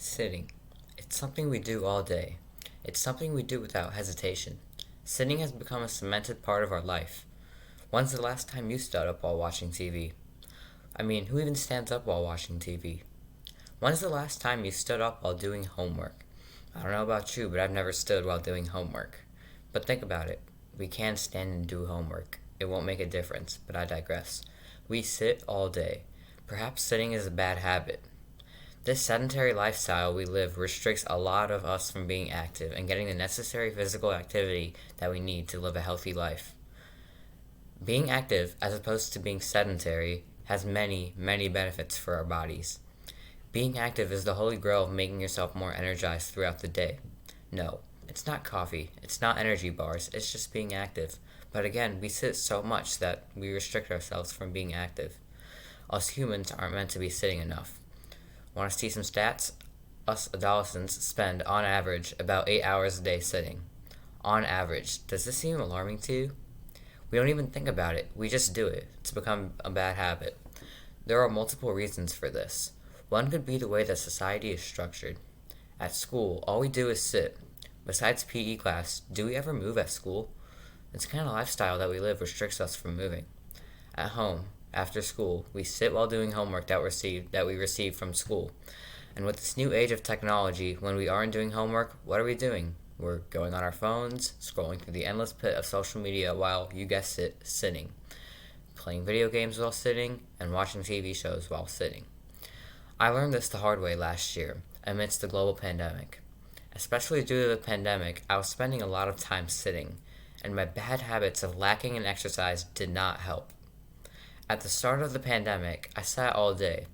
Sitting. It's something we do all day. It's something we do without hesitation. Sitting has become a cemented part of our life. When's the last time you stood up while watching TV? I mean, who even stands up while watching TV? When's the last time you stood up while doing homework? I don't know about you, but I've never stood while doing homework. But think about it. We can stand and do homework. It won't make a difference, but I digress. We sit all day. Perhaps sitting is a bad habit. This sedentary lifestyle we live restricts a lot of us from being active and getting the necessary physical activity that we need to live a healthy life. Being active, as opposed to being sedentary, has many, many benefits for our bodies. Being active is the holy grail of making yourself more energized throughout the day. No, it's not coffee, it's not energy bars, it's just being active. But again, we sit so much that we restrict ourselves from being active. Us humans aren't meant to be sitting enough. Want to see some stats? Us adolescents spend, on average, about 8 hours a day sitting. On average. Does this seem alarming to you? We don't even think about it, we just do it. It's become a bad habit. There are multiple reasons for this. One could be the way that society is structured. At school, all we do is sit. Besides PE class, do we ever move at school? This kind of lifestyle that we live restricts us from moving. At home, after school, we sit while doing homework that we receive from school. And with this new age of technology, when we aren't doing homework, what are we doing? We're going on our phones, scrolling through the endless pit of social media while, you guessed it, sitting. Playing video games while sitting, and watching TV shows while sitting. I learned this the hard way last year, amidst the global pandemic. Especially due to the pandemic, I was spending a lot of time sitting, and my bad habits of lacking in exercise did not help. At the start of the pandemic, I sat all day.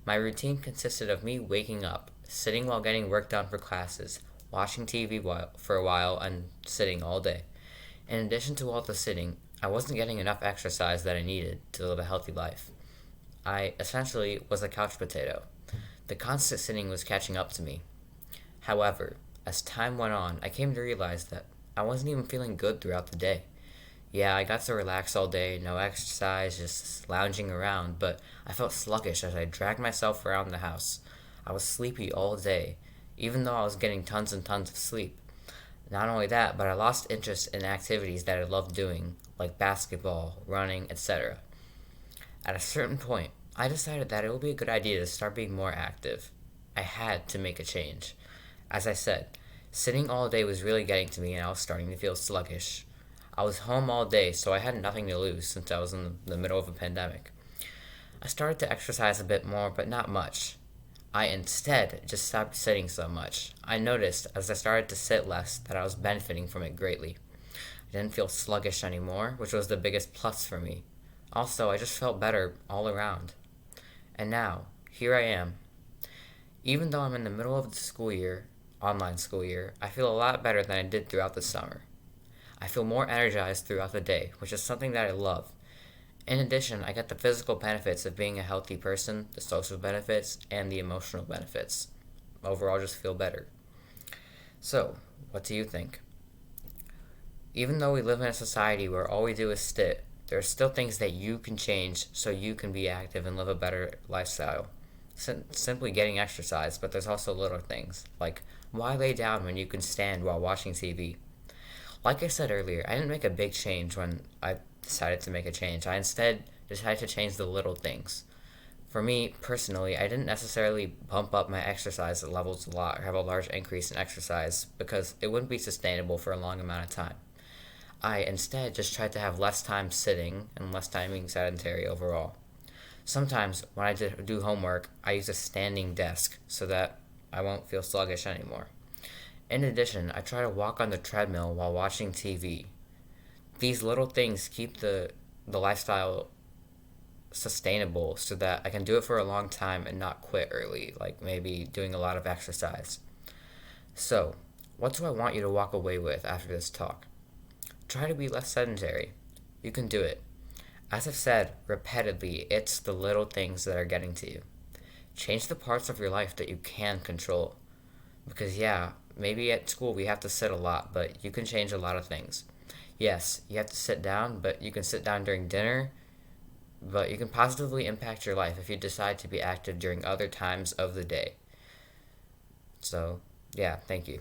My routine consisted of me waking up, sitting while getting work done for classes, watching TV for a while, and sitting all day. In addition to all the sitting, I wasn't getting enough exercise that I needed to live a healthy life. I essentially was a couch potato. The constant sitting was catching up to me. However, as time went on, I came to realize that I wasn't even feeling good throughout the day. Yeah, I got to relax all day, no exercise, just lounging around, but I felt sluggish as I dragged myself around the house. I was sleepy all day, even though I was getting tons and tons of sleep. Not only that, but I lost interest in activities that I loved doing, like basketball, running, etc. At a certain point, I decided that it would be a good idea to start being more active. I had to make a change. As I said, sitting all day was really getting to me and I was starting to feel sluggish. I was home all day, so I had nothing to lose since I was in the middle of a pandemic. I started to exercise a bit more, but not much. I instead just stopped sitting so much. I noticed as I started to sit less that I was benefiting from it greatly. I didn't feel sluggish anymore, which was the biggest plus for me. Also, I just felt better all around. And now, here I am. Even though I'm in the middle of the school year, online school year, I feel a lot better than I did throughout the summer. I feel more energized throughout the day, which is something that I love. In addition, I get the physical benefits of being a healthy person, the social benefits, and the emotional benefits. Overall, just feel better. So, what do you think? Even though we live in a society where all we do is sit, there are still things that you can change so you can be active and live a better lifestyle. Simply getting exercise, but there's also little things, like why lay down when you can stand while watching TV? Like I said earlier, I didn't make a big change when I decided to make a change. I instead decided to change the little things. For me, personally, I didn't necessarily bump up my exercise levels a lot or have a large increase in exercise because it wouldn't be sustainable for a long amount of time. I instead just tried to have less time sitting and less time being sedentary overall. Sometimes when I do homework, I use a standing desk so that I won't feel sluggish anymore. In addition, I try to walk on the treadmill while watching TV. These little things keep the lifestyle sustainable so that I can do it for a long time and not quit early, like maybe doing a lot of exercise. So, what do I want you to walk away with after this talk? Try to be less sedentary. You can do it. As I've said repeatedly, it's the little things that are getting to you. Change the parts of your life that you can control. Because yeah, maybe at school we have to sit a lot, but you can change a lot of things. Yes, you have to sit down, but you can sit down during dinner, but you can positively impact your life if you decide to be active during other times of the day. So, yeah, thank you.